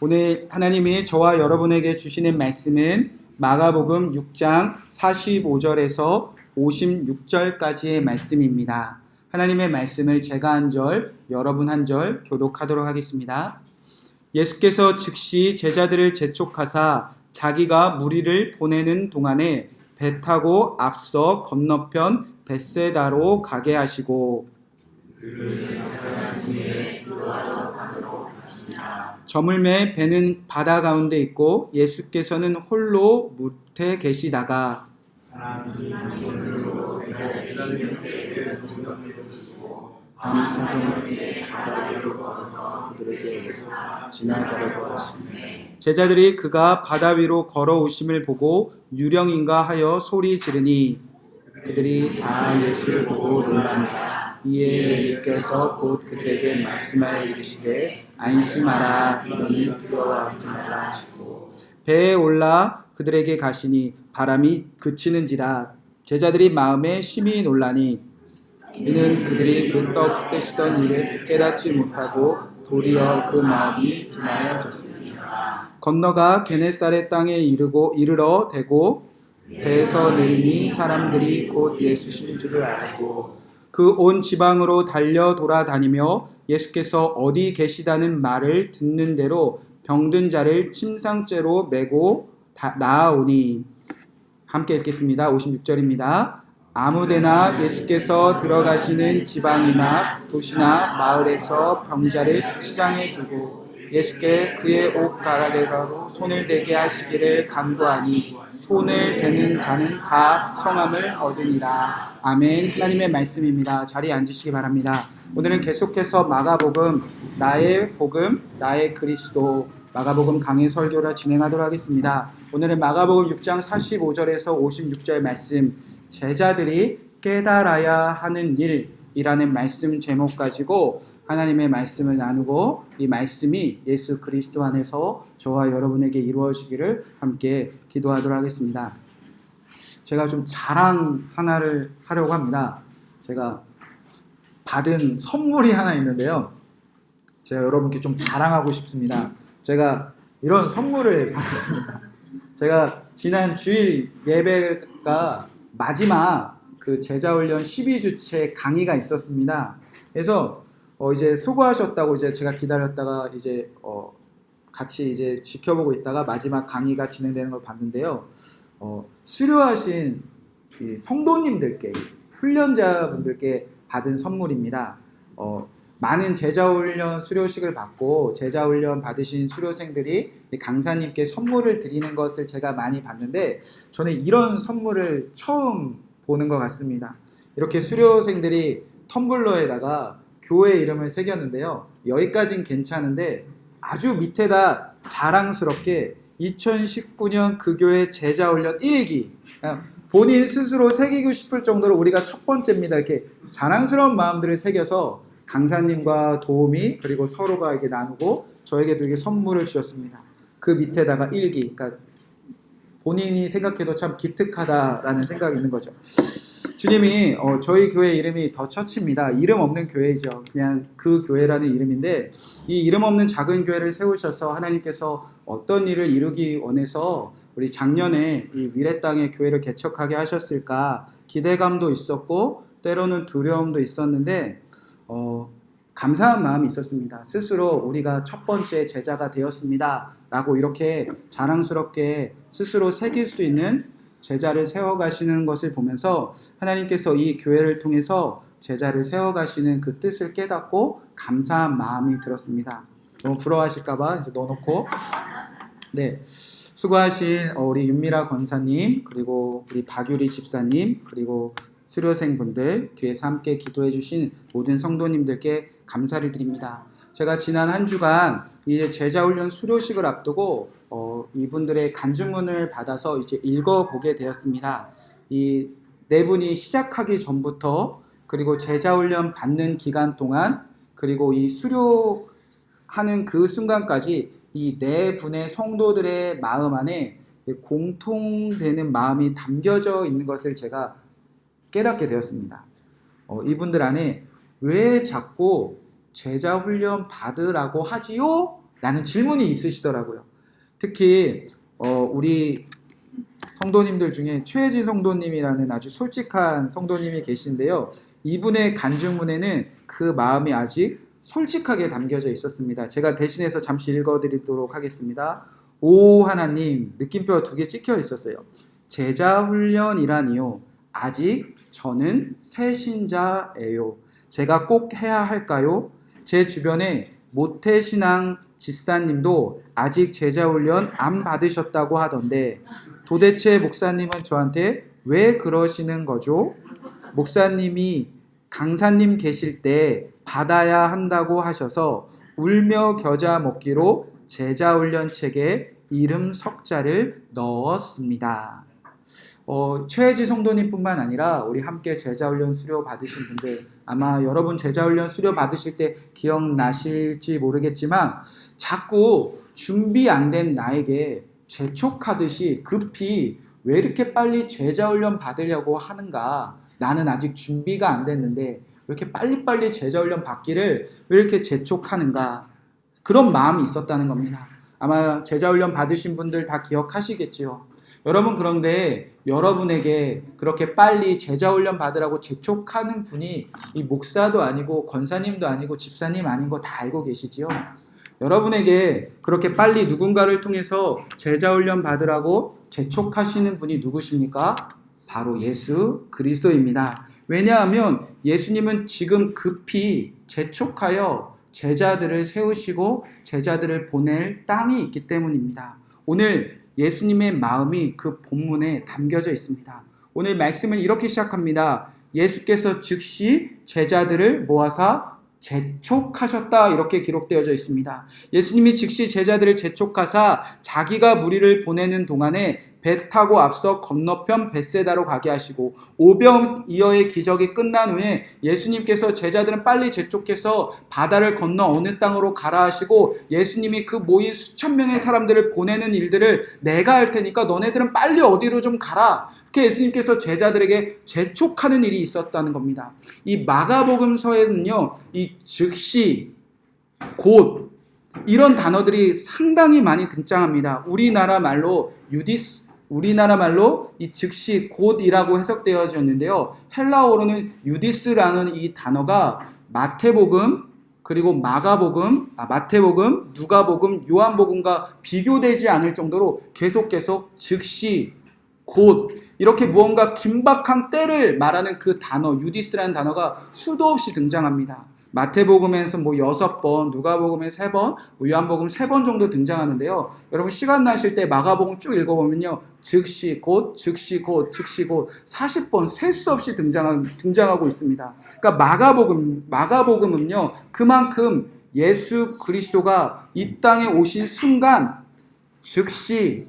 오늘 하나님이 저와 여러분에게 주시는 말씀은 마가복음 6장 45절에서 56절까지의 말씀입니다. 하나님의 말씀을 제가 한 절, 여러분 한 절 교독하도록 하겠습니다. 예수께서 즉시 제자들을 재촉하사 자기가 무리를 보내는 동안에 배 타고 앞서 건너편 벳세다로 가게 하시고 저물매 배는 바다 가운데 있고 예수께서는 홀로 무태 계시다가 지나가려고 하시니 제자들이 그가 바다 위로 걸어오심을 보고 유령인가 하여 소리 지르니 그들이 다 예수를 보고 놀랍니다. 이에 예수께서 곧 그들에게 말씀하여 이르시되 안심하라 너희 두려워하지 말라 하시고 배에 올라 그들에게 가시니 바람이 그치는지라 제자들이 마음에 심히 놀라니 이는 그들이 그 떡 떼시던 일을 깨닫지 못하고 도리어 그 마음이 둔하여졌습니다. 건너가 게네사렛 땅에 이르러 대고 배에서 내리니 사람들이 곧 예수신 줄을 알고 그 온 지방으로 달려 돌아다니며 예수께서 어디 계시다는 말을 듣는 대로 병든 자를 침상째로 메고 나아오니 함께 읽겠습니다. 56절입니다. 아무데나 예수께서 들어가시는 지방이나 도시나 마을에서 병자를 시장에 두고 예수께 그의 옷 가라데라로 손을 대게 하시기를 간구하니 손을 대는 자는 다 성함을 얻으니라. 아멘. 하나님의 말씀입니다. 자리에 앉으시기 바랍니다. 오늘은 계속해서 마가복음 나의 복음 나의 그리스도 마가복음 강해 설교를 진행하도록 하겠습니다. 오늘은 마가복음 6장 45절에서 56절 말씀 제자들이 깨달아야 하는 일이라는 말씀 제목 가지고 하나님의 말씀을 나누고 이 말씀이 예수 그리스도 안에서 저와 여러분에게 이루어지기를 함께 기도하도록 하겠습니다. 제가 좀 자랑 하나를 하려고 합니다. 제가 받은 선물이 하나 있는데요. 제가 여러분께 좀 자랑하고 싶습니다. 제가 이런 선물을 받았습니다. 제가 지난 주일 예배가 마지막 그 제자훈련 12주째 강의가 있었습니다. 그래서 이제 수고하셨다고 이제 제가 기다렸다가 이제 같이 이제 지켜보고 있다가 마지막 강의가 진행되는 걸 봤는데요. 수료하신 이 성도님들께 훈련자분들께 받은 선물입니다. 많은 제자훈련 수료식을 받고 제자훈련 받으신 수료생들이 강사님께 선물을 드리는 것을 제가 많이 봤는데 저는 이런 선물을 처음 보는 것 같습니다. 이렇게 수료생들이 텀블러에다가 교회 이름을 새겼는데요. 여기까지는 괜찮은데 아주 밑에다 자랑스럽게 2019년 그 교회 제자훈련 1기 본인 스스로 새기고 싶을 정도로 우리가 첫 번째입니다. 이렇게 자랑스러운 마음들을 새겨서 강사님과 도우미 그리고 서로가 이렇게 나누고 저에게도 이게 선물을 주셨습니다. 그 밑에다가 1기 그러니까 본인이 생각해도 참 기특하다라는 생각이 있는 거죠. 주님이 저희 교회 이름이 더 처치입니다. 이름 없는 교회이죠. 그냥 그 교회라는 이름인데 이 이름 없는 작은 교회를 세우셔서 하나님께서 어떤 일을 이루기 원해서 우리 작년에 이 위례 땅에 교회를 개척하게 하셨을까 기대감도 있었고 때로는 두려움도 있었는데 감사한 마음이 있었습니다. 스스로 우리가 첫 번째 제자가 되었습니다. 라고 이렇게 자랑스럽게 스스로 새길 수 있는 제자를 세워가시는 것을 보면서 하나님께서 이 교회를 통해서 제자를 세워가시는 그 뜻을 깨닫고 감사한 마음이 들었습니다. 너무 부러워하실까봐 이제 넣어놓고 네 수고하신 우리 윤미라 권사님 그리고 우리 박유리 집사님 그리고 수료생분들 뒤에서 함께 기도해 주신 모든 성도님들께 감사를 드립니다. 제가 지난 한 주간 이제 제자훈련 수료식을 앞두고 이분들의 간증문을 받아서 이제 읽어보게 되었습니다. 이 네 분이 시작하기 전부터 그리고 제자훈련 받는 기간 동안 그리고 이 수료하는 그 순간까지 이 네 분의 성도들의 마음 안에 공통되는 마음이 담겨져 있는 것을 제가 깨닫게 되었습니다. 이분들 안에 왜 자꾸 제자훈련 받으라고 하지요? 라는 질문이 있으시더라고요. 특히 우리 성도님들 중에 최혜진 성도님이라는 아주 솔직한 성도님이 계신데요. 이분의 간증문에는 그 마음이 아직 솔직하게 담겨져 있었습니다. 제가 대신해서 잠시 읽어드리도록 하겠습니다. 오 하나님, 느낌표 2개 찍혀 있었어요. 제자 훈련이라니요. 아직 저는 새 신자예요. 제가 꼭 해야 할까요? 제 주변에 모태신앙 지사님도 아직 제자 훈련 안 받으셨다고 하던데 도대체 목사님은 저한테 왜 그러시는 거죠? 목사님이 강사님 계실 때 받아야 한다고 하셔서 울며 겨자 먹기로 제자훈련 책에 이름 석자를 넣었습니다. 최혜지 성도님뿐만 아니라 우리 함께 제자훈련 수료 받으신 분들, 아마 여러분 제자훈련 수료 받으실 때 기억나실지 모르겠지만 자꾸 준비 안 된 나에게 재촉하듯이 급히 왜 이렇게 빨리 제자훈련 받으려고 하는가, 나는 아직 준비가 안 됐는데 왜 이렇게 빨리빨리 제자훈련 받기를 왜 이렇게 재촉하는가, 그런 마음이 있었다는 겁니다. 아마 제자훈련 받으신 분들 다 기억하시겠지요. 여러분, 그런데 여러분에게 그렇게 빨리 제자훈련 받으라고 재촉하는 분이 이 목사도 아니고 권사님도 아니고 집사님 아닌 거 다 알고 계시지요? 여러분에게 그렇게 빨리 누군가를 통해서 제자훈련 받으라고 재촉하시는 분이 누구십니까? 바로 예수 그리스도입니다. 왜냐하면 예수님은 지금 급히 재촉하여 제자들을 세우시고 제자들을 보낼 땅이 있기 때문입니다. 오늘 예수님의 마음이 그 본문에 담겨져 있습니다. 오늘 말씀은 이렇게 시작합니다. 예수께서 즉시 제자들을 모아사 재촉하셨다, 이렇게 기록되어져 있습니다. 예수님이 즉시 제자들을 재촉하사 자기가 무리를 보내는 동안에 배 타고 앞서 건너편 벳세다로 가게 하시고 오병이어의 기적이 끝난 후에 예수님께서 제자들은 빨리 재촉해서 바다를 건너 어느 땅으로 가라 하시고 예수님이 그 모인 수천 명의 사람들을 보내는 일들을 내가 할 테니까 너네들은 빨리 어디로 좀 가라, 이렇게 예수님께서 제자들에게 재촉하는 일이 있었다는 겁니다. 이 마가복음서에는요, 이 즉시, 곧 이런 단어들이 상당히 많이 등장합니다. 우리나라 말로 이 즉시 곧이라고 해석되어졌는데요. 헬라어로는 유디스라는 이 단어가 마태복음, 그리고 마태복음, 누가복음, 요한복음과 비교되지 않을 정도로 계속 즉시, 곧, 이렇게 무언가 긴박한 때를 말하는 그 단어, 유디스라는 단어가 수도 없이 등장합니다. 마태복음에서 6번, 누가복음에 3번, 요한복음 3번 정도 등장하는데요. 여러분 시간 나실 때 마가복음 쭉 읽어보면요, 즉시 곧 40번 셀 수 없이 등장하고 있습니다. 그러니까 마가복음은요, 그만큼 예수 그리스도가 이 땅에 오신 순간 즉시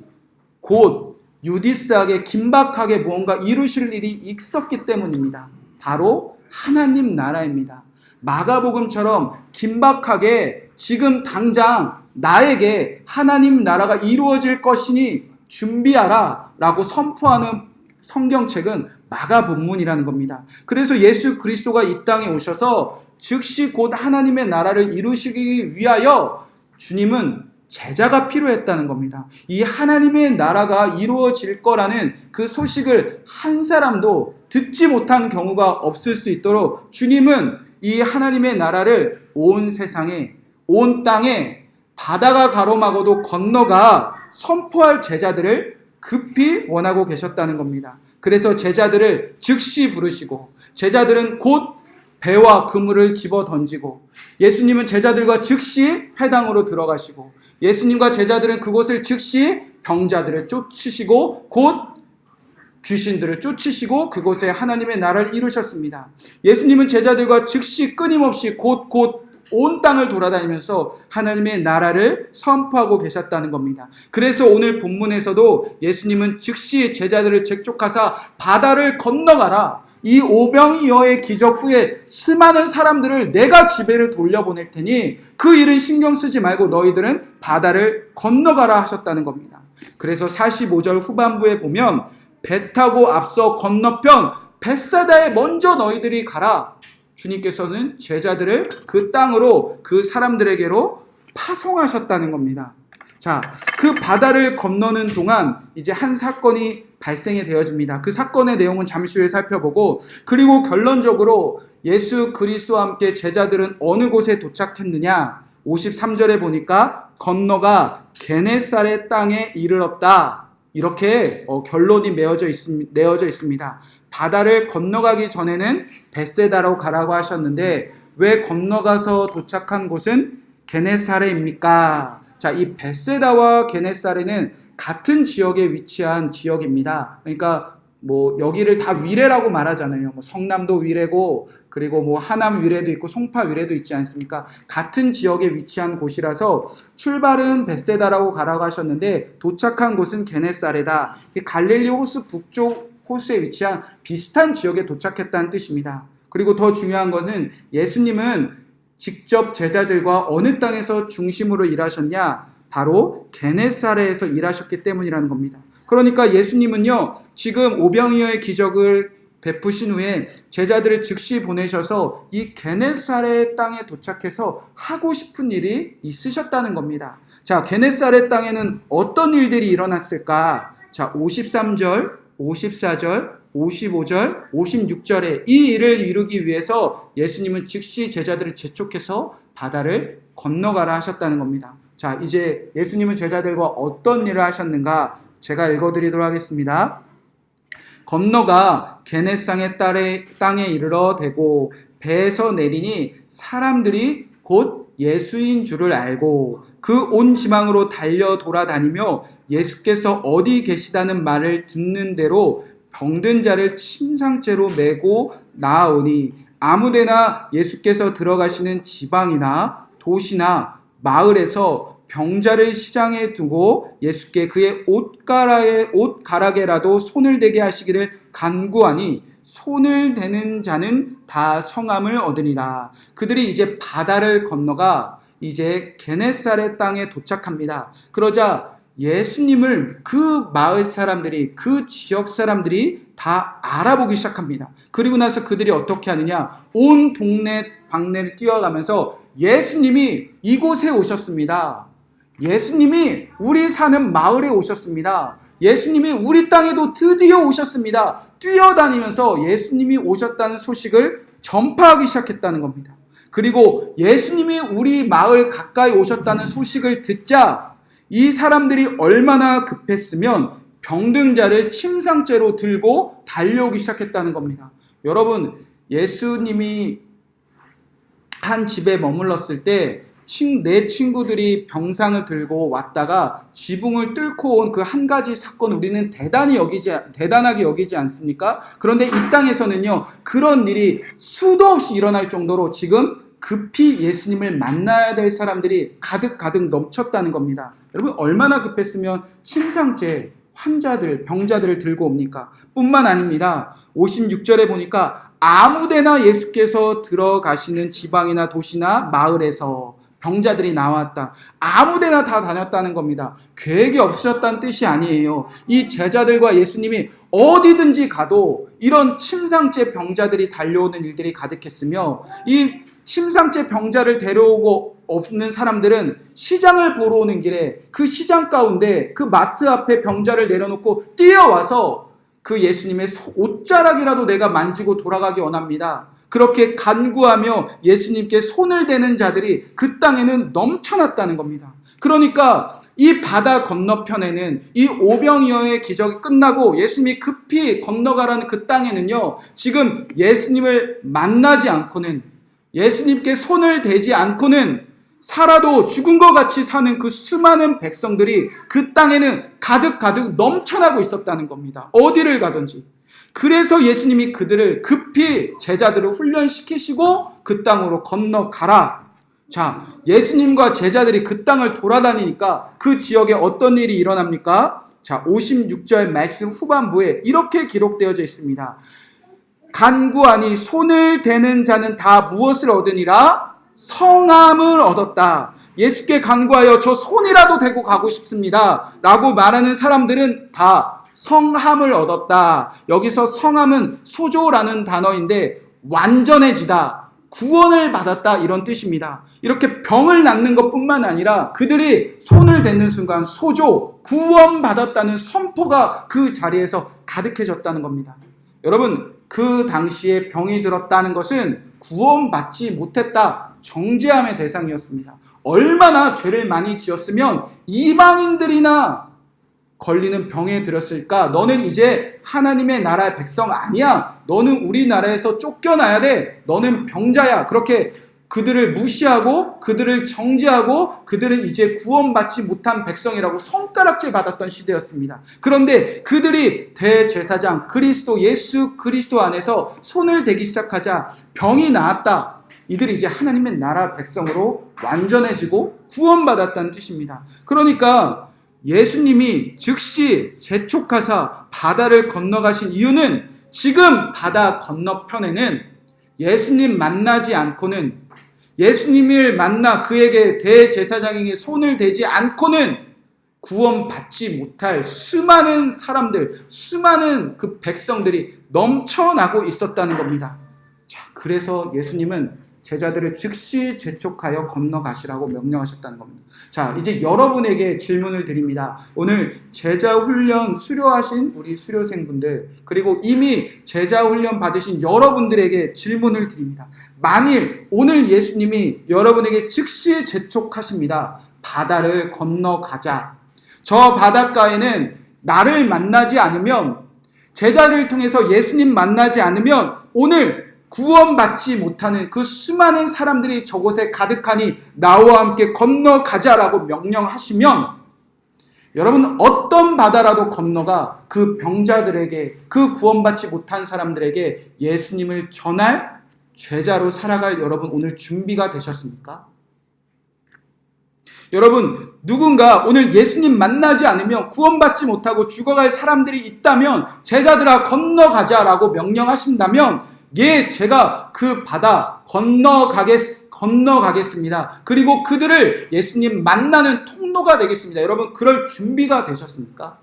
곧 유디스하게 긴박하게 무언가 이루실 일이 있었기 때문입니다. 바로 하나님 나라입니다. 마가복음처럼 긴박하게 지금 당장 나에게 하나님 나라가 이루어질 것이니 준비하라 라고 선포하는 성경책은 마가복음이라는 겁니다. 그래서 예수 그리스도가 이 땅에 오셔서 즉시 곧 하나님의 나라를 이루시기 위하여 주님은 제자가 필요했다는 겁니다. 이 하나님의 나라가 이루어질 거라는 그 소식을 한 사람도 듣지 못한 경우가 없을 수 있도록 주님은 이 하나님의 나라를 온 세상에, 온 땅에 바다가 가로막아도 건너가 선포할 제자들을 급히 원하고 계셨다는 겁니다. 그래서 제자들을 즉시 부르시고 제자들은 곧 배와 그물을 집어 던지고 예수님은 제자들과 즉시 회당으로 들어가시고 예수님과 제자들은 그곳을 즉시 병자들을 쫓으시고 곧 귀신들을 쫓으시고 그곳에 하나님의 나라를 이루셨습니다. 예수님은 제자들과 즉시 끊임없이 곧 온 땅을 돌아다니면서 하나님의 나라를 선포하고 계셨다는 겁니다. 그래서 오늘 본문에서도 예수님은 즉시 제자들을 재촉하사 바다를 건너가라, 이 오병이어의 기적 후에 수많은 사람들을 내가 집에를 돌려보낼 테니 그 일은 신경 쓰지 말고 너희들은 바다를 건너가라 하셨다는 겁니다. 그래서 45절 후반부에 보면 배 타고 앞서 건너편 벳사다에 먼저 너희들이 가라, 주님께서는 제자들을 그 땅으로, 그 사람들에게로 파송하셨다는 겁니다. 자, 그 바다를 건너는 동안 이제 한 사건이 발생이 되어집니다. 그 사건의 내용은 잠시 후에 살펴보고, 그리고 결론적으로 예수 그리스도와 함께 제자들은 어느 곳에 도착했느냐? 53절에 보니까 건너가 게네사렛 땅에 이르렀다. 이렇게 결론이 내어져 있습니다. 바다를 건너가기 전에는 벳세다로 가라고 하셨는데 왜 건너가서 도착한 곳은 게네사렛입니까? 자, 이 벳세다와 게네사렛은 같은 지역에 위치한 지역입니다. 그러니까 뭐 여기를 다 위례라고 말하잖아요. 뭐 성남도 위례고, 그리고 뭐 하남 위례도 있고 송파 위례도 있지 않습니까? 같은 지역에 위치한 곳이라서 출발은 벳세다라고 가라고 하셨는데 도착한 곳은 게네사렛이다. 갈릴리 호수 북쪽 호수에 위치한 비슷한 지역에 도착했다는 뜻입니다. 그리고 더 중요한 것은 예수님은 직접 제자들과 어느 땅에서 중심으로 일하셨냐? 바로 게네사렛에서 일하셨기 때문이라는 겁니다. 그러니까 예수님은요, 지금 오병이어의 기적을 베푸신 후에 제자들을 즉시 보내셔서 이 게네사렛 땅에 도착해서 하고 싶은 일이 있으셨다는 겁니다. 자, 게네사렛 땅에는 어떤 일들이 일어났을까? 자, 53절, 54절, 55절, 56절에 이 일을 이루기 위해서 예수님은 즉시 제자들을 재촉해서 바다를 건너가라 하셨다는 겁니다. 자, 이제 예수님은 제자들과 어떤 일을 하셨는가? 제가 읽어드리도록 하겠습니다. 건너가 게네사렛 땅에 이르러 대고 배에서 내리니 사람들이 곧 예수인 줄을 알고 그 온 지방으로 달려 돌아다니며 예수께서 어디 계시다는 말을 듣는 대로 병든 자를 침상째로 메고 나아오니 아무데나 예수께서 들어가시는 지방이나 도시나 마을에서 병자를 시장에 두고 예수께 그의 옷가락에라도 손을 대게 하시기를 간구하니 손을 대는 자는 다 성함을 얻으리라. 그들이 이제 바다를 건너가 이제 게네사렛 땅에 도착합니다. 그러자 예수님을 그 마을 사람들이, 그 지역 사람들이 다 알아보기 시작합니다. 그리고 나서 그들이 어떻게 하느냐? 온 동네 방네를 뛰어가면서 예수님이 이곳에 오셨습니다. 예수님이 우리 사는 마을에 오셨습니다. 예수님이 우리 땅에도 드디어 오셨습니다. 뛰어다니면서 예수님이 오셨다는 소식을 전파하기 시작했다는 겁니다. 그리고 예수님이 우리 마을 가까이 오셨다는 소식을 듣자 이 사람들이 얼마나 급했으면 병든 자를 침상째로 들고 달려오기 시작했다는 겁니다. 여러분, 예수님이 한 집에 머물렀을 때 내 친구들이 병상을 들고 왔다가 지붕을 뚫고 온 그 한 가지 사건 우리는 대단하게 여기지 않습니까? 그런데 이 땅에서는요, 그런 일이 수도 없이 일어날 정도로 지금 급히 예수님을 만나야 될 사람들이 가득 넘쳤다는 겁니다. 여러분, 얼마나 급했으면 침상째 환자들, 병자들을 들고 옵니까? 뿐만 아닙니다. 56절에 보니까 아무데나 예수께서 들어가시는 지방이나 도시나 마을에서 병자들이 나왔다. 아무데나 다 다녔다는 겁니다. 계획이 없으셨다는 뜻이 아니에요. 이 제자들과 예수님이 어디든지 가도 이런 침상째 병자들이 달려오는 일들이 가득했으며 이 침상째 병자를 데려오고 없는 사람들은 시장을 보러 오는 길에 그 시장 가운데 그 마트 앞에 병자를 내려놓고 뛰어와서 그 예수님의 옷자락이라도 내가 만지고 돌아가기 원합니다. 그렇게 간구하며 예수님께 손을 대는 자들이 그 땅에는 넘쳐났다는 겁니다. 그러니까 이 바다 건너편에는 이 오병이어의 기적이 끝나고 예수님이 급히 건너가라는 그 땅에는요, 지금 예수님을 만나지 않고는, 예수님께 손을 대지 않고는 살아도 죽은 것 같이 사는 그 수많은 백성들이 그 땅에는 가득 넘쳐나고 있었다는 겁니다. 어디를 가든지. 그래서 예수님이 그들을 급히 제자들을 훈련시키시고 그 땅으로 건너가라. 자, 예수님과 제자들이 그 땅을 돌아다니니까 그 지역에 어떤 일이 일어납니까? 자, 56절 말씀 후반부에 이렇게 기록되어져 있습니다. 간구하니 손을 대는 자는 다 무엇을 얻으니라? 성함을 얻었다. 예수께 간구하여 저 손이라도 대고 가고 싶습니다 라고 말하는 사람들은 다 성함을 얻었다. 여기서 성함은 소조라는 단어인데 완전해지다, 구원을 받았다 이런 뜻입니다. 이렇게 병을 낫는 것뿐만 아니라 그들이 손을 댔는 순간 소조, 구원받았다는 선포가 그 자리에서 가득해졌다는 겁니다. 여러분, 그 당시에 병이 들었다는 것은 구원받지 못했다, 정죄함의 대상이었습니다. 얼마나 죄를 많이 지었으면 이방인들이나 걸리는 병에 들었을까? 너는 이제 하나님의 나라의 백성 아니야. 너는 우리나라에서 쫓겨나야 돼. 너는 병자야. 그렇게 그들을 무시하고 그들을 정죄하고 그들은 이제 구원받지 못한 백성이라고 손가락질 받았던 시대였습니다. 그런데 그들이 대제사장 예수 그리스도 안에서 손을 대기 시작하자 병이 나았다. 이들이 이제 하나님의 나라 백성으로 완전해지고 구원받았다는 뜻입니다. 그러니까 예수님이 즉시 재촉하사 바다를 건너가신 이유는 지금 바다 건너편에는 예수님 만나지 않고는, 예수님을 만나 그에게 대제사장에게 손을 대지 않고는 구원받지 못할 수많은 사람들, 수많은 그 백성들이 넘쳐나고 있었다는 겁니다. 자, 그래서 예수님은 제자들을 즉시 재촉하여 건너가시라고 명령하셨다는 겁니다. 자, 이제 여러분에게 질문을 드립니다. 오늘 제자훈련 수료하신 우리 수료생분들, 그리고 이미 제자훈련 받으신 여러분들에게 질문을 드립니다. 만일 오늘 예수님이 여러분에게 즉시 재촉하십니다. 바다를 건너가자. 저 바닷가에는 나를 만나지 않으면, 제자를 통해서 예수님 만나지 않으면 오늘 구원받지 못하는 그 수많은 사람들이 저곳에 가득하니 나와 함께 건너가자라고 명령하시면, 여러분 어떤 바다라도 건너가 그 병자들에게, 그 구원받지 못한 사람들에게 예수님을 전할 제자로 살아갈 여러분 오늘 준비가 되셨습니까? 여러분, 누군가 오늘 예수님 만나지 않으면 구원받지 못하고 죽어갈 사람들이 있다면 제자들아 건너가자라고 명령하신다면, 예, 제가 그 바다 건너가겠습니다. 그리고 그들을 예수님 만나는 통로가 되겠습니다. 여러분, 그럴 준비가 되셨습니까?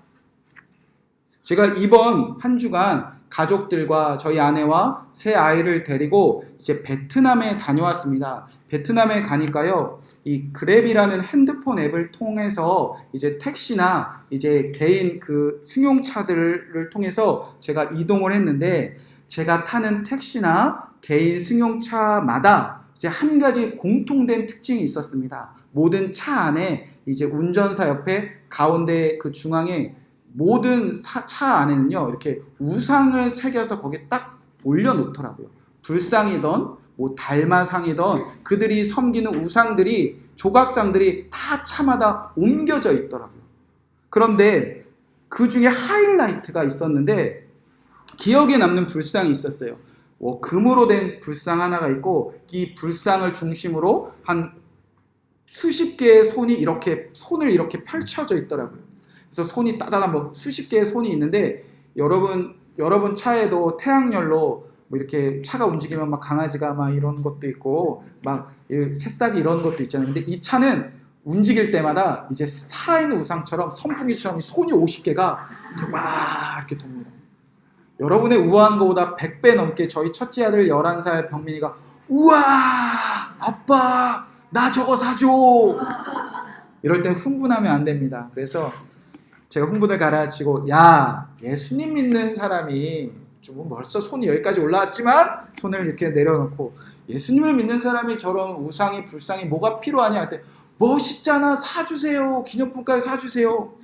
제가 이번 한 주간 가족들과 저희 아내와 새 아이를 데리고 이제 베트남에 다녀왔습니다. 베트남에 가니까요, 이 그랩이라는 핸드폰 앱을 통해서 이제 택시나 이제 개인 그 승용차들을 통해서 제가 이동을 했는데, 제가 타는 택시나 개인 승용차마다 이제 한 가지 공통된 특징이 있었습니다. 모든 차 안에 이제 운전사 옆에 가운데 그 중앙에 모든 차 안에는요, 이렇게 우상을 새겨서 거기에 딱 올려놓더라고요. 불상이던 뭐 달마상이던 그들이 섬기는 우상들이, 조각상들이 다 차마다 옮겨져 있더라고요. 그런데 그 중에 하이라이트가 있었는데, 기억에 남는 불상이 있었어요. 금으로 된 불상 하나가 있고, 이 불상을 중심으로 한 수십 개의 손을 이렇게 펼쳐져 있더라고요. 그래서 손이 따다단 뭐 수십 개의 손이 있는데, 여러분 차에도 태양열로 뭐 이렇게 차가 움직이면 막 강아지가 막 이런 것도 있고 막 새싹이 이런 것도 있잖아요. 근데 이 차는 움직일 때마다 이제 살아있는 우상처럼 선풍기처럼 손이 50개가 이렇게 막 이렇게 돕니다. 여러분의 우아한 것보다 100배 넘게 저희 첫째 아들 11살 병민이가 우와 아빠 나 저거 사줘 이럴 땐 흥분하면 안 됩니다. 그래서 제가 흥분을 가라앉히고, 야, 예수님 믿는 사람이 좀 벌써 손이 여기까지 올라왔지만 손을 이렇게 내려놓고, 예수님을 믿는 사람이 저런 우상이 불상이 뭐가 필요하냐 할 때, 멋있잖아, 사주세요, 기념품까지 사주세요.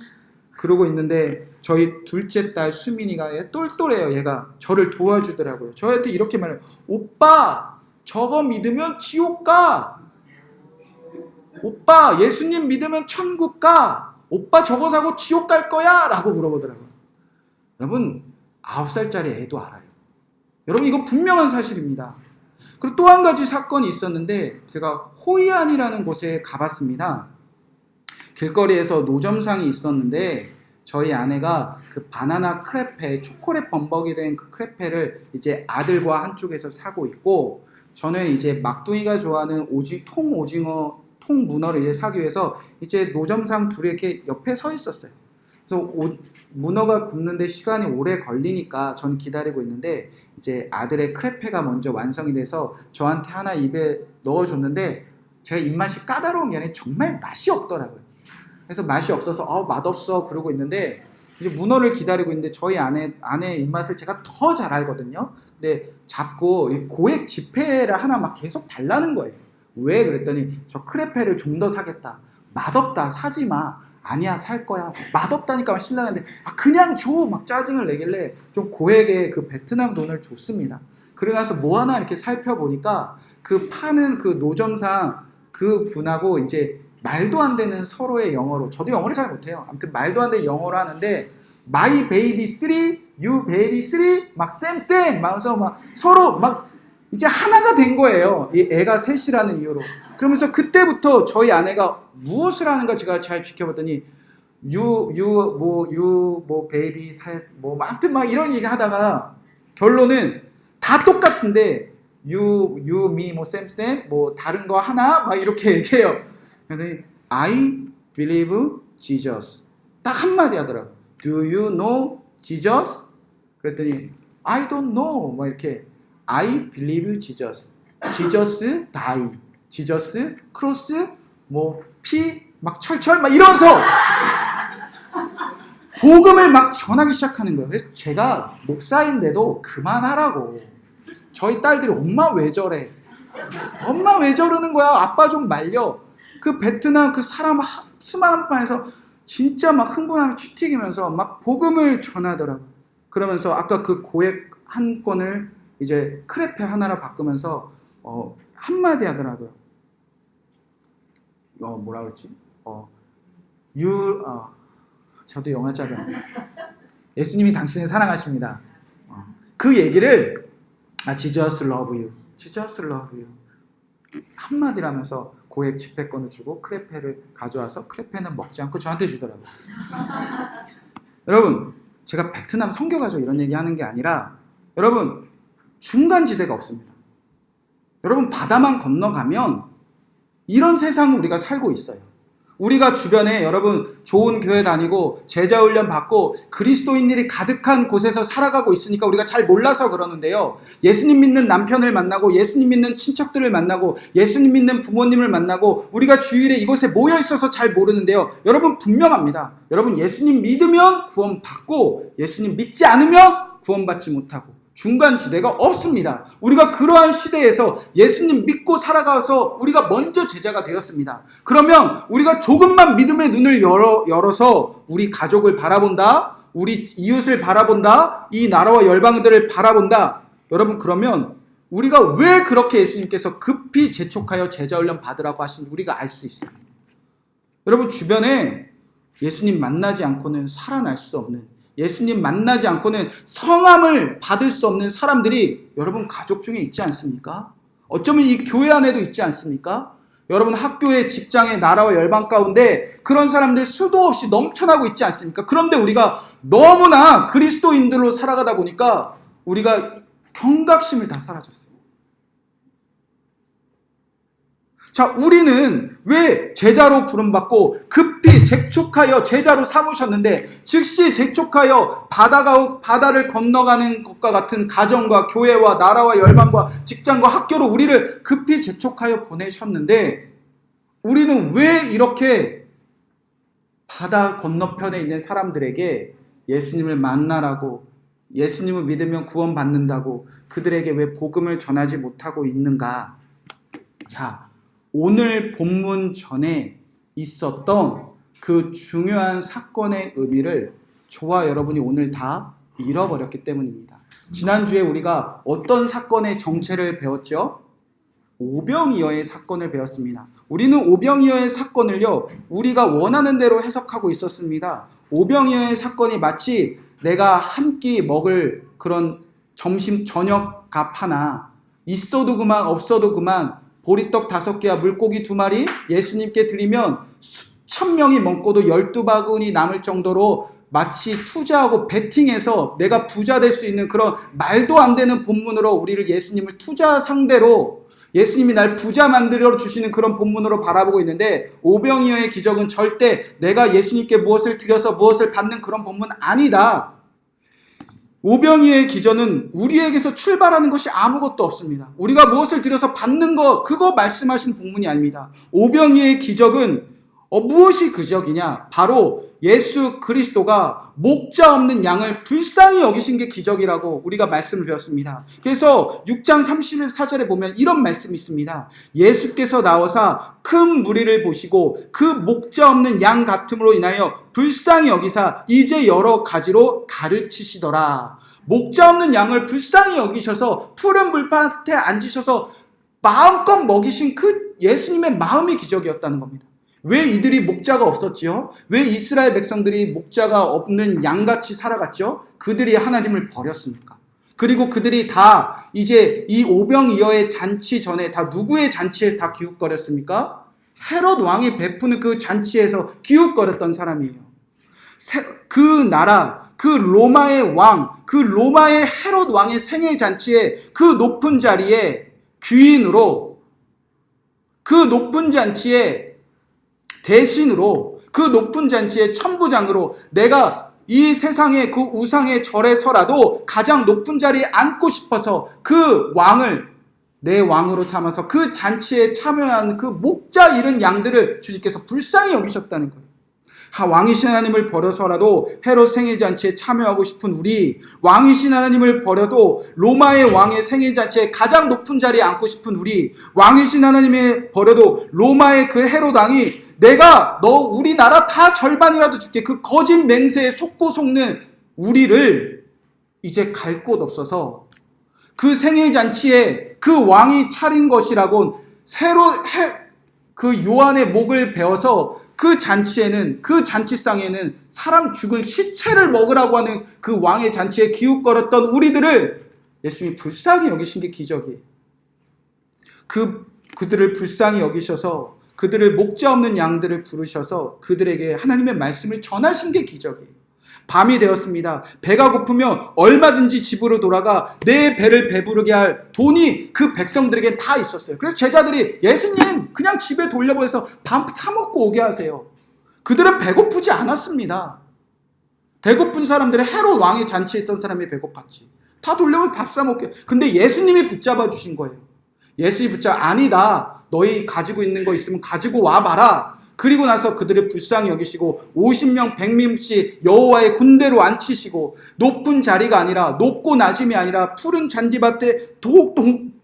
그러고 있는데 저희 둘째 딸 수민이가 똘똘해요. 얘가 저를 도와주더라고요. 저한테 이렇게 말해요. 오빠 저거 믿으면 지옥 가. 오빠 예수님 믿으면 천국 가. 오빠 저거 사고 지옥 갈 거야? 라고 물어보더라고요. 여러분 9살짜리 애도 알아요. 여러분 이건 분명한 사실입니다. 그리고 또 한 가지 사건이 있었는데, 제가 호이안이라는 곳에 가봤습니다. 길거리에서 노점상이 있었는데 저희 아내가 그 바나나 크레페, 초콜릿 범벅이 된 그 크레페를 이제 아들과 한쪽에서 사고 있고, 저는 이제 막둥이가 좋아하는 통오징어, 통문어를 이제 사기 위해서 이제 노점상 둘이 이렇게 옆에 서 있었어요. 그래서 문어가 굽는데 시간이 오래 걸리니까 전 기다리고 있는데 이제 아들의 크레페가 먼저 완성이 돼서 저한테 하나 입에 넣어줬는데 제가 입맛이 까다로운 게 아니라 정말 맛이 없더라고요. 그래서 맛이 없어서 맛없어 그러고 있는데 이제 문어를 기다리고 있는데 저희 아내 입맛을 제가 더 잘 알거든요. 근데 자꾸 고액 지폐를 하나 막 계속 달라는 거예요. 왜 그랬더니 저 크레페를 좀 더 사겠다. 맛없다 사지 마. 아니야 살 거야. 맛없다니까 막 신나는데 그냥 줘. 막 짜증을 내길래 좀 고액의 그 베트남 돈을 줬습니다. 그러고 나서 뭐 하나 이렇게 살펴보니까 그 파는 그 노점상 그 분하고 이제 말도 안 되는 서로의 영어로, 저도 영어를 잘 못해요. 아무튼 말도 안 되는 영어로 하는데 my baby 3, you baby 3, 막 쌤 막 서로 막 이제 하나가 된 거예요. 이 애가 셋이라는 이유로. 그러면서 그때부터 저희 아내가 무엇을 하는가 제가 잘 지켜봤더니 you baby 셋 아무튼 막 이런 얘기 하다가 결론은 다 똑같은데 you me 쌤 다른 거 하나 막 이렇게 얘기해요. 그랬더니 I believe Jesus 딱 한마디 하더라고. Do you know Jesus? 그랬더니 I don't know 막 이렇게 I believe Jesus. Jesus die. Jesus cross 피 막 철철 막 이러면서 복음을 막 전하기 시작하는 거예요. 그래서 제가 목사인데도 그만하라고. 저희 딸들이 엄마 왜 저래? 엄마 왜 저러는 거야? 아빠 좀 말려. 그 베트남 그 사람 수많은 판에서 진짜 막 흥분하며 튀기면서 막 복음을 전하더라고. 그러면서 아까 그 고액 한 건을 이제 크레페 하나로 바꾸면서 한마디 하더라고요. 뭐라 그랬지? 저도 영어 잘해. 예수님이 당신을 사랑하십니다. 그 얘기를 Jesus love you. Jesus love you. 한마디라면서 고액 지폐권을 주고 크레페를 가져와서 크레페는 먹지 않고 저한테 주더라고요. 여러분, 제가 베트남 선교 가서 이런 얘기 하는 게 아니라 여러분, 중간지대가 없습니다. 여러분, 바다만 건너가면 이런 세상을 우리가 살고 있어요. 우리가 주변에 여러분 좋은 교회 다니고 제자훈련 받고 그리스도인들이 가득한 곳에서 살아가고 있으니까 우리가 잘 몰라서 그러는데요. 예수님 믿는 남편을 만나고 예수님 믿는 친척들을 만나고 예수님 믿는 부모님을 만나고 우리가 주일에 이곳에 모여 있어서 잘 모르는데요. 여러분 분명합니다. 여러분 예수님 믿으면 구원받고 예수님 믿지 않으면 구원받지 못하고 중간지대가 없습니다. 우리가 그러한 시대에서 예수님 믿고 살아가서 우리가 먼저 제자가 되었습니다. 그러면 우리가 조금만 믿음의 눈을 열어서 우리 가족을 바라본다, 우리 이웃을 바라본다, 이 나라와 열방들을 바라본다. 여러분 그러면 우리가 왜 그렇게 예수님께서 급히 재촉하여 제자훈련 받으라고 하신지 우리가 알 수 있습니다. 여러분 주변에 예수님 만나지 않고는 살아날 수 없는, 예수님 만나지 않고는 성함을 받을 수 없는 사람들이 여러분 가족 중에 있지 않습니까? 어쩌면 이 교회 안에도 있지 않습니까? 여러분 학교에 직장에 나라와 열방 가운데 그런 사람들 수도 없이 넘쳐나고 있지 않습니까? 그런데 우리가 너무나 그리스도인들로 살아가다 보니까 우리가 경각심을 다 사라졌어요. 자, 우리는 왜 제자로 부름받고 급히 재촉하여 제자로 삼으셨는데 즉시 재촉하여 바다를 건너가는 것과 같은 가정과 교회와 나라와 열방과 직장과 학교로 우리를 급히 재촉하여 보내셨는데 우리는 왜 이렇게 바다 건너편에 있는 사람들에게 예수님을 만나라고 예수님을 믿으면 구원받는다고 그들에게 왜 복음을 전하지 못하고 있는가? 자, 오늘 본문 전에 있었던 그 중요한 사건의 의미를 저와 여러분이 오늘 다 잃어버렸기 때문입니다. 지난주에 우리가 어떤 사건의 정체를 배웠죠? 오병이어의 사건을 배웠습니다. 우리는 오병이어의 사건을요, 우리가 원하는 대로 해석하고 있었습니다. 오병이어의 사건이 마치 내가 한 끼 먹을 그런 점심 저녁 값 하나, 있어도 그만 없어도 그만 보리떡 5개와 물고기 2마리 예수님께 드리면 수천 명이 먹고도 12바구니 남을 정도로 마치 투자하고 베팅해서 내가 부자 될 수 있는 그런 말도 안 되는 본문으로 우리를 예수님을 투자 상대로 예수님이 날 부자 만들어 주시는 그런 본문으로 바라보고 있는데, 오병이어의 기적은 절대 내가 예수님께 무엇을 드려서 무엇을 받는 그런 본문 아니다. 오병이어의 기적은 우리에게서 출발하는 것이 아무것도 없습니다. 우리가 무엇을 드려서 받는 것, 그거 말씀하시는 본문이 아닙니다. 오병이어의 기적은 무엇이 기적이냐? 바로 예수 그리스도가 목자 없는 양을 불쌍히 여기신 게 기적이라고 우리가 말씀을 배웠습니다. 그래서 6장 34절에 보면 이런 말씀이 있습니다. 예수께서 나오사 큰 무리를 보시고 그 목자 없는 양 같음으로 인하여 불쌍히 여기사 이제 여러 가지로 가르치시더라. 목자 없는 양을 불쌍히 여기셔서 푸른 물밭에 앉으셔서 마음껏 먹이신 그 예수님의 마음이 기적이었다는 겁니다. 왜 이들이 목자가 없었지요? 왜 이스라엘 백성들이 목자가 없는 양같이 살아갔죠? 그들이 하나님을 버렸습니까? 그리고 그들이 다 이제 이 오병이어의 잔치 전에 다 누구의 잔치에서 다 기웃거렸습니까? 헤롯 왕이 베푸는 그 잔치에서 기웃거렸던 사람이에요. 그 나라, 그 로마의 왕, 그 로마의 헤롯 왕의 생일 잔치에 그 높은 자리에 귀인으로, 그 높은 잔치에 대신으로, 그 높은 잔치의 천부장으로 내가 이 세상의 그 우상의 절에 서라도 가장 높은 자리에 앉고 싶어서 그 왕을 내 왕으로 삼아서 그 잔치에 참여한 그 목자 잃은 양들을 주님께서 불쌍히 여기셨다는 거예요. 왕이신 하나님을 버려서라도 헤롯 생일잔치에 참여하고 싶은 우리, 왕이신 하나님을 버려도 로마의 왕의 생일잔치에 가장 높은 자리에 앉고 싶은 우리, 왕이신 하나님을 버려도 로마의 그 헤롯 왕이 내가 우리나라 다 절반이라도 줄게, 그 거짓 맹세에 속고 속는 우리를 이제 갈 곳 없어서 그 생일잔치에 그 왕이 차린 것이라곤 새로 그 요한의 목을 베어서 그 잔치에는, 그 잔치상에는 사람 죽은 시체를 먹으라고 하는 그 왕의 잔치에 기웃거렸던 우리들을 예수님이 불쌍히 여기신 게 기적이에요. 그들을 불쌍히 여기셔서 그들을 목자 없는 양들을 부르셔서 그들에게 하나님의 말씀을 전하신 게 기적이에요. 밤이 되었습니다. 배가 고프면 얼마든지 집으로 돌아가 내 배를 배부르게 할 돈이 그 백성들에게 다 있었어요. 그래서 제자들이 예수님 그냥 집에 돌려보내서 밥 사 먹고 오게 하세요. 그들은 배고프지 않았습니다. 배고픈 사람들은 헤롯 왕의 잔치에 있던 사람이 배고팠지. 다 돌려보내서 밥 사 먹게. 근데 예수님이 붙잡아 주신 거예요. 예수님이 아니다. 너희 가지고 있는 거 있으면 가지고 와봐라. 그리고 나서 그들을 불쌍히 여기시고 50명 100명씩 여호와의 군대로 앉히시고 높은 자리가 아니라, 높고 낮음이 아니라 푸른 잔디밭에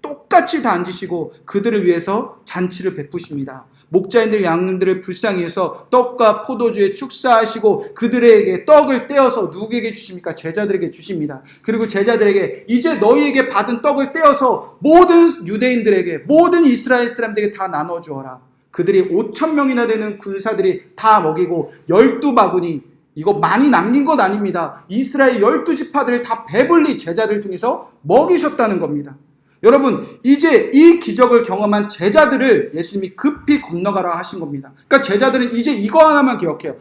똑같이 다 앉으시고 그들을 위해서 잔치를 베푸십니다. 목자인들 양들을 불쌍히 해서 떡과 포도주에 축사하시고 그들에게 떡을 떼어서 누구에게 주십니까? 제자들에게 주십니다. 그리고 제자들에게 이제 너희에게 받은 떡을 떼어서 모든 유대인들에게, 모든 이스라엘 사람들에게 다 나눠주어라. 그들이 5,000명이나 되는 군사들이 다 먹이고 12바구니, 이거 많이 남긴 것 아닙니다. 이스라엘 12지파들을 다 배불리 제자들 통해서 먹이셨다는 겁니다. 여러분, 이제 이 기적을 경험한 제자들을 예수님이 급히 건너가라 하신 겁니다. 그러니까 제자들은 이제 이거 하나만 기억해요.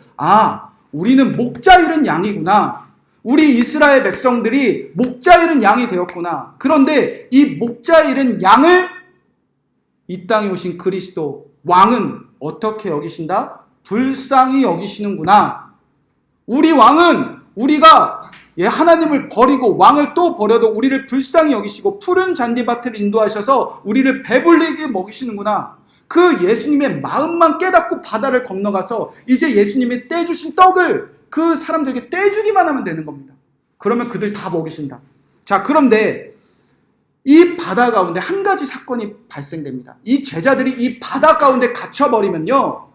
우리는 목자 잃은 양이구나. 우리 이스라엘 백성들이 목자 잃은 양이 되었구나. 그런데 이 목자 잃은 양을 이 땅에 오신 그리스도 왕은 어떻게 여기신다? 불쌍히 여기시는구나. 우리 왕은 우리가 하나님을 버리고 왕을 또 버려도 우리를 불쌍히 여기시고 푸른 잔디밭을 인도하셔서 우리를 배불리게 먹이시는구나. 그 예수님의 마음만 깨닫고 바다를 건너가서 이제 예수님이 떼주신 떡을 그 사람들에게 떼주기만 하면 되는 겁니다. 그러면 그들 다 먹이신다. 자, 그런데 이 바다 가운데 한 가지 사건이 발생됩니다. 이 제자들이 이 바다 가운데 갇혀버리면요,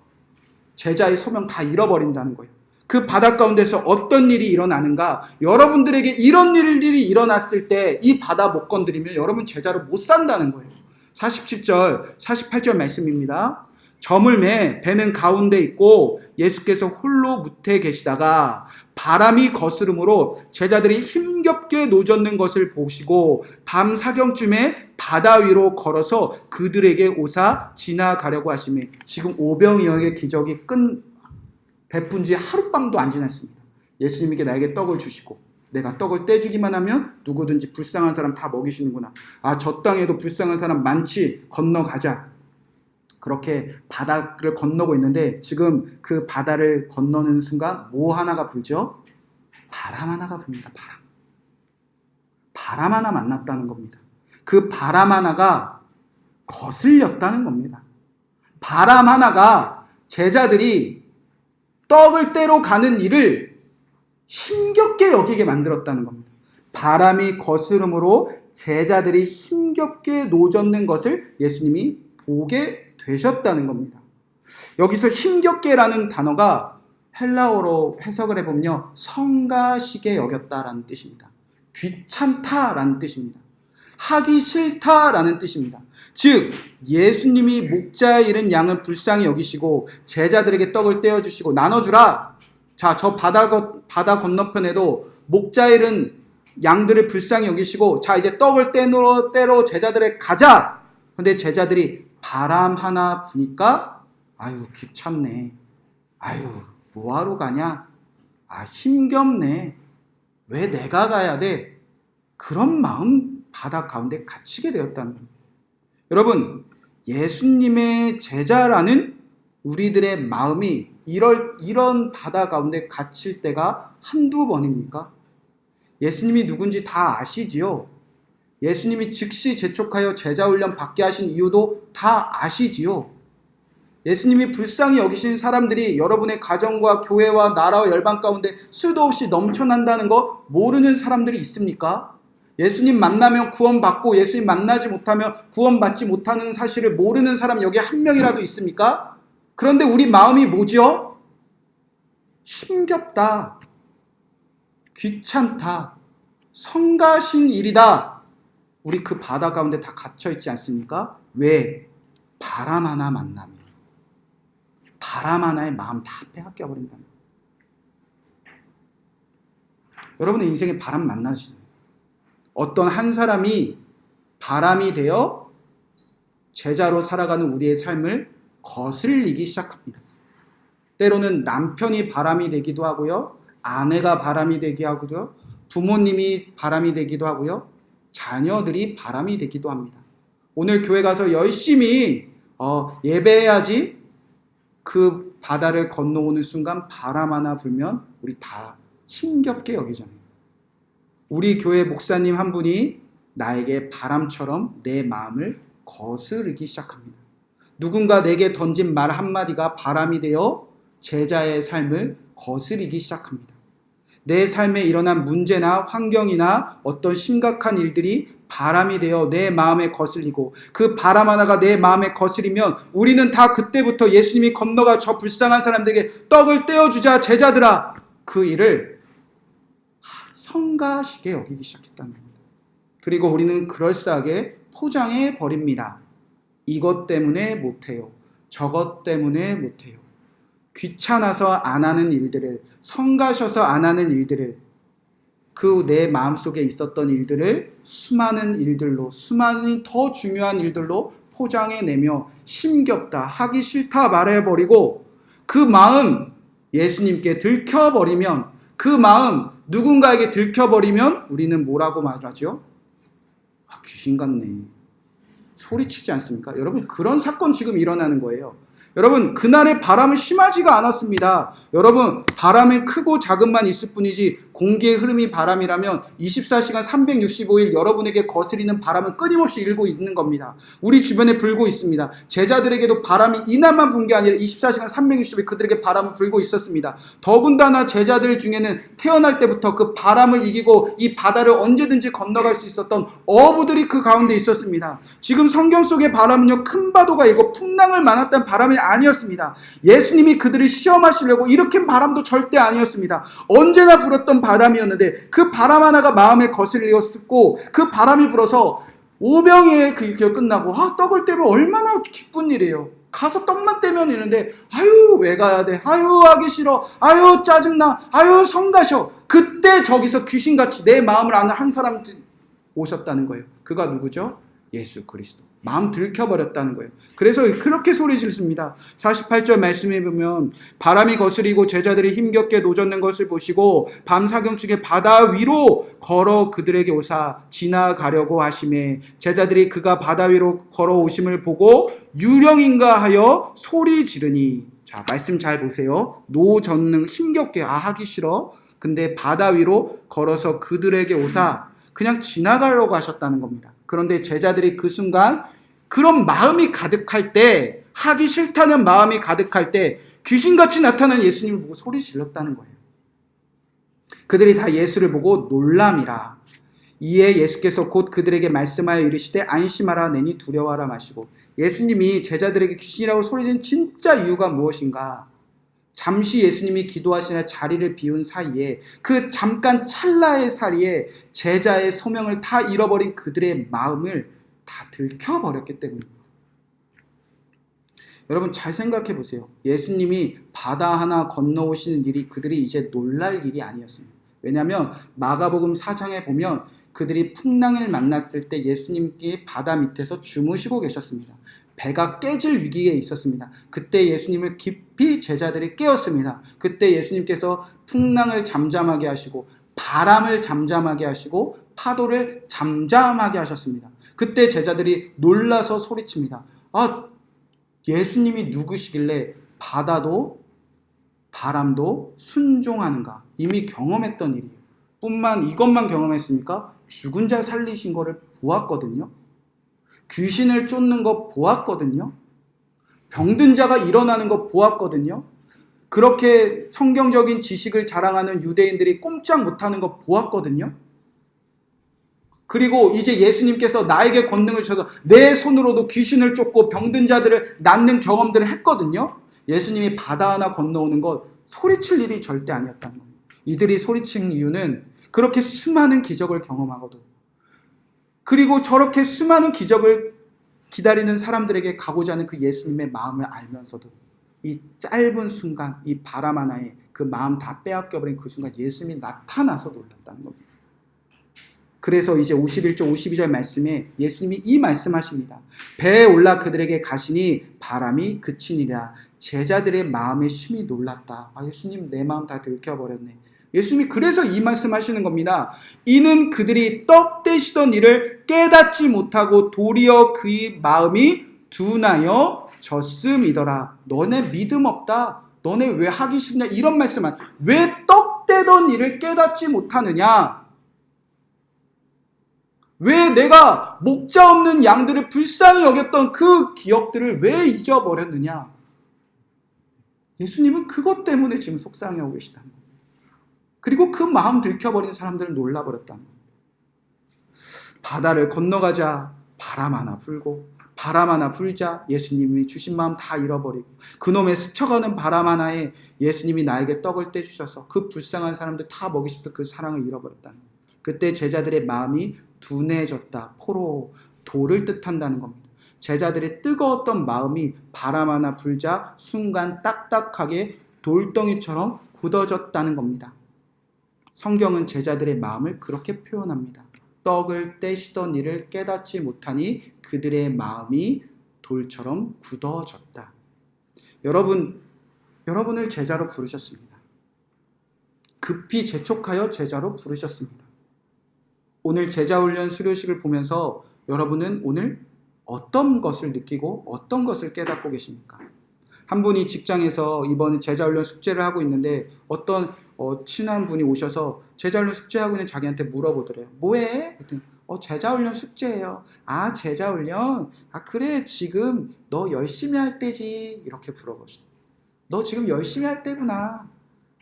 제자의 소명 다 잃어버린다는 거예요. 그 바다 가운데서 어떤 일이 일어나는가? 여러분들에게 이런 일들이 일어났을 때 이 바다 못 건드리면 여러분 제자로 못 산다는 거예요. 47절, 48절 말씀입니다. 저물매 배는 가운데 있고 예수께서 홀로 무태 계시다가 바람이 거스름으로 제자들이 힘겹게 노젓는 것을 보시고 밤 사경쯤에 바다 위로 걸어서 그들에게 오사 지나가려고 하시매, 지금 오병이어의 기적이 베푼 지 하룻밤도 안 지났습니다. 예수님께 나에게 떡을 주시고 내가 떡을 떼주기만 하면 누구든지 불쌍한 사람 다 먹이시는구나. 아, 저 땅에도 불쌍한 사람 많지. 건너가자. 그렇게 바다를 건너고 있는데 지금 그 바다를 건너는 순간 뭐 하나가 불죠? 바람 하나가 붑니다. 바람 하나 만났다는 겁니다. 그 바람 하나가 거슬렸다는 겁니다. 바람 하나가 제자들이 떡을 떼러 가는 일을 힘겹게 여기게 만들었다는 겁니다. 바람이 거스름으로 제자들이 힘겹게 노젓는 것을 예수님이 보게 되셨다는 겁니다. 여기서 힘겹게라는 단어가 헬라어로 해석을 해보면요, 성가시게 여겼다라는 뜻입니다. 귀찮다라는 뜻입니다. 하기 싫다라는 뜻입니다. 즉 예수님이 목자에 잃은 양을 불쌍히 여기시고 제자들에게 떡을 떼어주시고 나눠주라. 자, 저 바다 건너편에도 목자에 잃은 양들을 불쌍히 여기시고 자, 이제 떡을 떼러 제자들에게 가자. 근데 제자들이 바람 하나 부니까 아유 귀찮네. 아유 뭐하러 가냐. 아 힘겹네. 왜 내가 가야 돼. 그런 마음 바다 가운데 갇히게 되었다는 겁니다. 여러분, 예수님의 제자라는 우리들의 마음이 이런 바다 가운데 갇힐 때가 한두 번입니까? 예수님이 누군지 다 아시지요? 예수님이 즉시 재촉하여 제자훈련 받게 하신 이유도 다 아시지요? 예수님이 불쌍히 여기신 사람들이 여러분의 가정과 교회와 나라와 열방 가운데 수도 없이 넘쳐난다는 거 모르는 사람들이 있습니까? 예수님 만나면 구원받고 예수님 만나지 못하면 구원받지 못하는 사실을 모르는 사람 여기 한 명이라도 있습니까? 그런데 우리 마음이 뭐죠? 힘겹다, 귀찮다, 성가신 일이다. 우리 그 바다 가운데 다 갇혀있지 않습니까? 왜? 바람 하나 만나면 바람 하나에 마음 다 빼앗겨버린다는 거예요. 여러분의 인생에 바람 만나시죠? 어떤 한 사람이 바람이 되어 제자로 살아가는 우리의 삶을 거슬리기 시작합니다. 때로는 남편이 바람이 되기도 하고요. 아내가 바람이 되기도 하고요. 부모님이 바람이 되기도 하고요. 자녀들이 바람이 되기도 합니다. 오늘 교회 가서 열심히 예배해야지. 그 바다를 건너오는 순간 바람 하나 불면 우리 다 힘겹게 여기잖아요. 우리 교회 목사님 한 분이 나에게 바람처럼 내 마음을 거스르기 시작합니다. 누군가 내게 던진 말 한마디가 바람이 되어 제자의 삶을 거스르기 시작합니다. 내 삶에 일어난 문제나 환경이나 어떤 심각한 일들이 바람이 되어 내 마음에 거슬리고 그 바람 하나가 내 마음에 거슬리면 우리는 다 그때부터 예수님이 건너가 저 불쌍한 사람들에게 떡을 떼어주자 제자들아, 그 일을 성가시게 여기기 시작했다는 겁니다. 그리고 우리는 그럴싸하게 포장해 버립니다. 이것 때문에 못해요. 저것 때문에 못해요. 귀찮아서 안 하는 일들을, 성가셔서 안 하는 일들을, 그 내 마음속에 있었던 일들을 수많은 일들로, 수많은 더 중요한 일들로 포장해내며 힘겹다, 하기 싫다 말해버리고 그 마음 예수님께 들켜버리면, 그 마음 누군가에게 들켜버리면 우리는 뭐라고 말하죠? 아, 귀신 같네. 소리치지 않습니까? 여러분, 그런 사건 지금 일어나는 거예요. 여러분, 그날의 바람은 심하지가 않았습니다. 여러분, 바람은 크고 작은만 있을 뿐이지 공기의 흐름이 바람이라면 24시간 365일 여러분에게 거스리는 바람은 끊임없이 일고 있는 겁니다. 우리 주변에 불고 있습니다. 제자들에게도 바람이 이날만 분 게 아니라 24시간 360일 그들에게 바람은 불고 있었습니다. 더군다나 제자들 중에는 태어날 때부터 그 바람을 이기고 이 바다를 언제든지 건너갈 수 있었던 어부들이 그 가운데 있었습니다. 지금 성경 속의 바람은요, 큰 파도가 일고 풍랑을 만났던 바람이 아니었습니다. 예수님이 그들을 시험하시려고 일으킨 바람도 절대 아니었습니다. 언제나 불었던 바람이었는데 그 바람 하나가 마음에 거슬렸고 그 바람이 불어서 오병이의 그 기억 끝나고 떡을 떼면 얼마나 기쁜 일이에요. 가서 떡만 떼면 되는데 아유 왜 가야 돼, 아유 하기 싫어, 아유 짜증나, 아유 성가셔. 그때 저기서 귀신같이 내 마음을 아는 한 사람 오셨다는 거예요. 그가 누구죠? 예수 그리스도. 마음 들켜버렸다는 거예요. 그래서 그렇게 소리 지르습니다. 48절 말씀에 보면 바람이 거스리고 제자들이 힘겹게 노젓는 것을 보시고 밤 사경중에 바다 위로 걸어 그들에게 오사 지나가려고 하심에 제자들이 그가 바다 위로 걸어오심을 보고 유령인가 하여 소리 지르니. 자, 말씀 잘 보세요. 노젓는 힘겹게 하기 싫어. 근데 바다 위로 걸어서 그들에게 오사 그냥 지나가려고 하셨다는 겁니다. 그런데 제자들이 그 순간 그런 마음이 가득할 때, 하기 싫다는 마음이 가득할 때 귀신같이 나타난 예수님을 보고 소리 질렀다는 거예요. 그들이 다 예수를 보고 놀람이라. 이에 예수께서 곧 그들에게 말씀하여 이르시되 안심하라 내니 두려워하라 마시고. 예수님이 제자들에게 귀신이라고 소리진 진짜 이유가 무엇인가? 잠시 예수님이 기도하시나 자리를 비운 사이에 그 잠깐 찰나의 사이에 제자의 소명을 다 잃어버린 그들의 마음을 다 들켜버렸기 때문입니다. 여러분 잘 생각해 보세요. 예수님이 바다 하나 건너오시는 일이 그들이 이제 놀랄 일이 아니었습니다. 왜냐하면 마가복음 4장에 보면 그들이 풍랑을 만났을 때 예수님께 바다 밑에서 주무시고 계셨습니다. 배가 깨질 위기에 있었습니다. 그때 예수님을 깊이 제자들이 깨웠습니다. 그때 예수님께서 풍랑을 잠잠하게 하시고 바람을 잠잠하게 하시고 파도를 잠잠하게 하셨습니다. 그때 제자들이 놀라서 소리칩니다. 아, 예수님이 누구시길래 바다도 바람도 순종하는가? 이미 경험했던 일이에요. 이것만 경험했습니까? 죽은 자 살리신 거를 보았거든요. 귀신을 쫓는 거 보았거든요. 병든 자가 일어나는 거 보았거든요. 그렇게 성경적인 지식을 자랑하는 유대인들이 꼼짝 못하는 거 보았거든요. 그리고 이제 예수님께서 나에게 권능을 주셔서 내 손으로도 귀신을 쫓고 병든 자들을 낫는 경험들을 했거든요. 예수님이 바다 하나 건너오는 것 소리칠 일이 절대 아니었다는 겁니다. 이들이 소리친 이유는 그렇게 수많은 기적을 경험하거든. 그리고 저렇게 수많은 기적을 기다리는 사람들에게 가고자 하는 그 예수님의 마음을 알면서도 이 짧은 순간 이 바람 하나에 그 마음 다 빼앗겨버린 그 순간 예수님이 나타나서 놀랐다는 겁니다. 그래서 이제 51절 52절 말씀에 예수님이 이 말씀하십니다. 배에 올라 그들에게 가시니 바람이 그치니라. 제자들의 마음에 심히 놀랐다. 아, 예수님 내 마음 다 들켜버렸네. 예수님이 그래서 이 말씀하시는 겁니다. 이는 그들이 떡 떼시던 일을 깨닫지 못하고 도리어 그의 마음이 둔하여 졌음이더라. 너네 믿음 없다. 너네 왜 하기 싫냐? 이런 말씀은 왜 떡 떼던 일을 깨닫지 못하느냐? 왜 내가 목자 없는 양들을 불쌍히 여겼던 그 기억들을 왜 잊어버렸느냐? 예수님은 그것 때문에 지금 속상해하고 계시다는 거예요. 그리고 그 마음 들켜버린 사람들은 놀라버렸다는 거예요. 바다를 건너가자 바람 하나 불고 바람 하나 불자 예수님이 주신 마음 다 잃어버리고 그놈의 스쳐가는 바람 하나에 예수님이 나에게 떡을 떼주셔서 그 불쌍한 사람들 다 먹이셨던 그 사랑을 잃어버렸다는 거예요. 그때 제자들의 마음이 둔해졌다. 포로 돌을 뜻한다는 겁니다. 제자들의 뜨거웠던 마음이 바람 하나 불자 순간 딱딱하게 돌덩이처럼 굳어졌다는 겁니다. 성경은 제자들의 마음을 그렇게 표현합니다. 떡을 떼시던 일을 깨닫지 못하니 그들의 마음이 돌처럼 굳어졌다. 여러분을 제자로 부르셨습니다. 급히 재촉하여 제자로 부르셨습니다. 오늘 제자훈련 수료식을 보면서 여러분은 오늘 어떤 것을 느끼고 어떤 것을 깨닫고 계십니까? 한 분이 직장에서 이번에 제자훈련 숙제를 하고 있는데 어떤 친한 분이 오셔서 제자훈련 숙제하고 있는 자기한테 물어보더래요. 뭐해? 그랬더니 제자훈련 숙제예요. 아, 제자훈련? 아, 그래, 지금 너 열심히 할 때지. 이렇게 물어보시죠. 너 지금 열심히 할 때구나.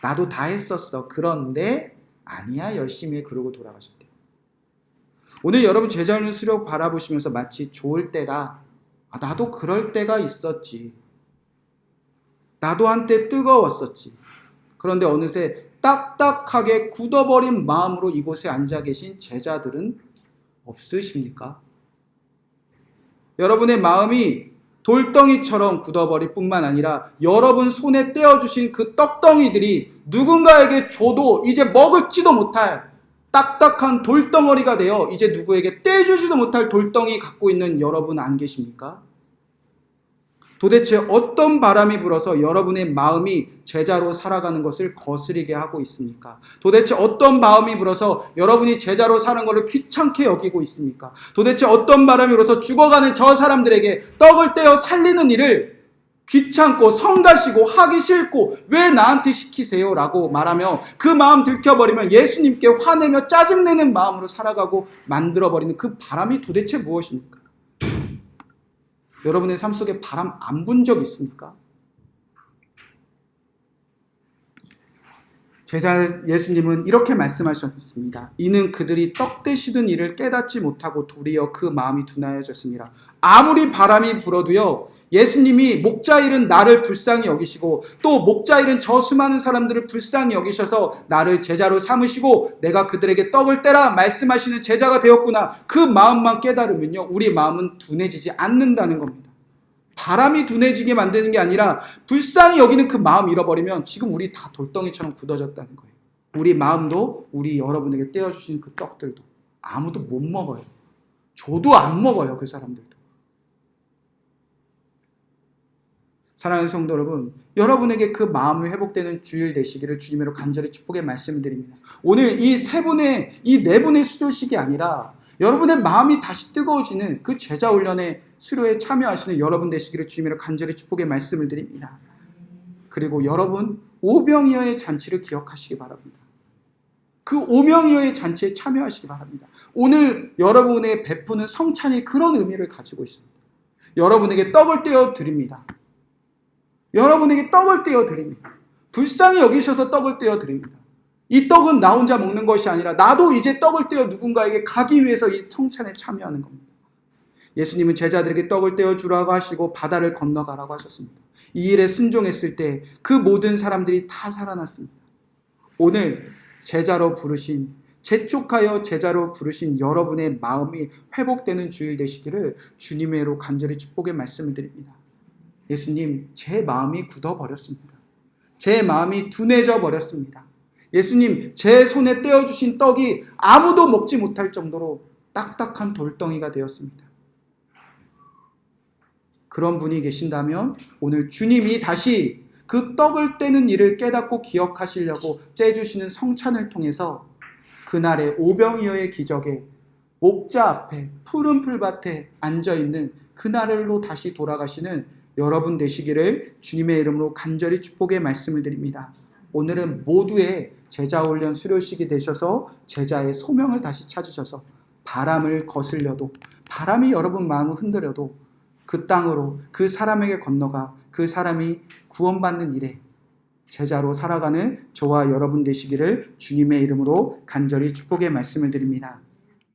나도 다 했었어. 그런데 아니야, 열심히 해. 그러고 돌아가셨대요. 오늘 여러분 제자훈련 수료 바라보시면서 마치 좋을 때다. 아, 나도 그럴 때가 있었지. 나도 한때 뜨거웠었지. 그런데 어느새 딱딱하게 굳어버린 마음으로 이곳에 앉아 계신 제자들은 없으십니까? 여러분의 마음이 돌덩이처럼 굳어버릴 뿐만 아니라 여러분 손에 떼어주신 그 떡덩이들이 누군가에게 줘도 이제 먹을지도 못할 딱딱한 돌덩어리가 되어 이제 누구에게 떼주지도 못할 돌덩이 갖고 있는 여러분 안 계십니까? 도대체 어떤 바람이 불어서 여러분의 마음이 제자로 살아가는 것을 거스리게 하고 있습니까? 도대체 어떤 마음이 불어서 여러분이 제자로 사는 것을 귀찮게 여기고 있습니까? 도대체 어떤 바람이 불어서 죽어가는 저 사람들에게 떡을 떼어 살리는 일을 귀찮고 성가시고 하기 싫고 왜 나한테 시키세요? 라고 말하며 그 마음 들켜버리면 예수님께 화내며 짜증내는 마음으로 살아가고 만들어버리는 그 바람이 도대체 무엇입니까? 여러분의 삶 속에 바람 안 분 적 있습니까? 제자 예수님은 이렇게 말씀하셨습니다. 이는 그들이 떡 떼시던 일을 깨닫지 못하고 도리어 그 마음이 둔하여졌습니다. 아무리 바람이 불어도요, 예수님이 목자 잃은 나를 불쌍히 여기시고 또 목자 잃은 저 수많은 사람들을 불쌍히 여기셔서 나를 제자로 삼으시고 내가 그들에게 떡을 떼라 말씀하시는 제자가 되었구나. 그 마음만 깨달으면요, 우리 마음은 둔해지지 않는다는 겁니다. 바람이 둔해지게 만드는 게 아니라 불쌍히 여기는 그 마음 잃어버리면 지금 우리 다 돌덩이처럼 굳어졌다는 거예요. 우리 마음도 우리 여러분에게 떼어주신 그 떡들도 아무도 못 먹어요. 저도 안 먹어요. 그 사람들도. 사랑하는 성도 여러분, 여러분에게 그 마음이 회복되는 주일 되시기를 주님으로 간절히 축복의 말씀을 드립니다. 오늘 이 네 분의 수료식이 아니라 여러분의 마음이 다시 뜨거워지는 그 제자 훈련의 수료에 참여하시는 여러분 되시기를 주님으로 간절히 축복의 말씀을 드립니다. 그리고 여러분 오병이어의 잔치를 기억하시기 바랍니다. 그 오병이어의 잔치에 참여하시기 바랍니다. 오늘 여러분의 베푸는 성찬이 그런 의미를 가지고 있습니다. 여러분에게 떡을 떼어 드립니다. 여러분에게 떡을 떼어 드립니다. 불쌍히 여기셔서 떡을 떼어 드립니다. 이 떡은 나 혼자 먹는 것이 아니라 나도 이제 떡을 떼어 누군가에게 가기 위해서 이 성찬에 참여하는 겁니다. 예수님은 제자들에게 떡을 떼어 주라고 하시고 바다를 건너가라고 하셨습니다. 이 일에 순종했을 때 그 모든 사람들이 다 살아났습니다. 오늘 제자로 부르신, 재촉하여 제자로 부르신 여러분의 마음이 회복되는 주일 되시기를 주님의로 간절히 축복의 말씀을 드립니다. 예수님, 제 마음이 굳어버렸습니다. 제 마음이 둔해져 버렸습니다. 예수님, 제 손에 떼어주신 떡이 아무도 먹지 못할 정도로 딱딱한 돌덩이가 되었습니다. 그런 분이 계신다면 오늘 주님이 다시 그 떡을 떼는 일을 깨닫고 기억하시려고 떼주시는 성찬을 통해서 그날의 오병이어의 기적에 목자 앞에 푸른 풀밭에 앉아있는 그날로 다시 돌아가시는 여러분 되시기를 주님의 이름으로 간절히 축복의 말씀을 드립니다. 오늘은 모두의 제자훈련 수료식이 되셔서 제자의 소명을 다시 찾으셔서 바람을 거슬려도, 바람이 여러분 마음을 흔들어도 그 땅으로 그 사람에게 건너가 그 사람이 구원받는 일에 제자로 살아가는 저와 여러분 되시기를 주님의 이름으로 간절히 축복의 말씀을 드립니다.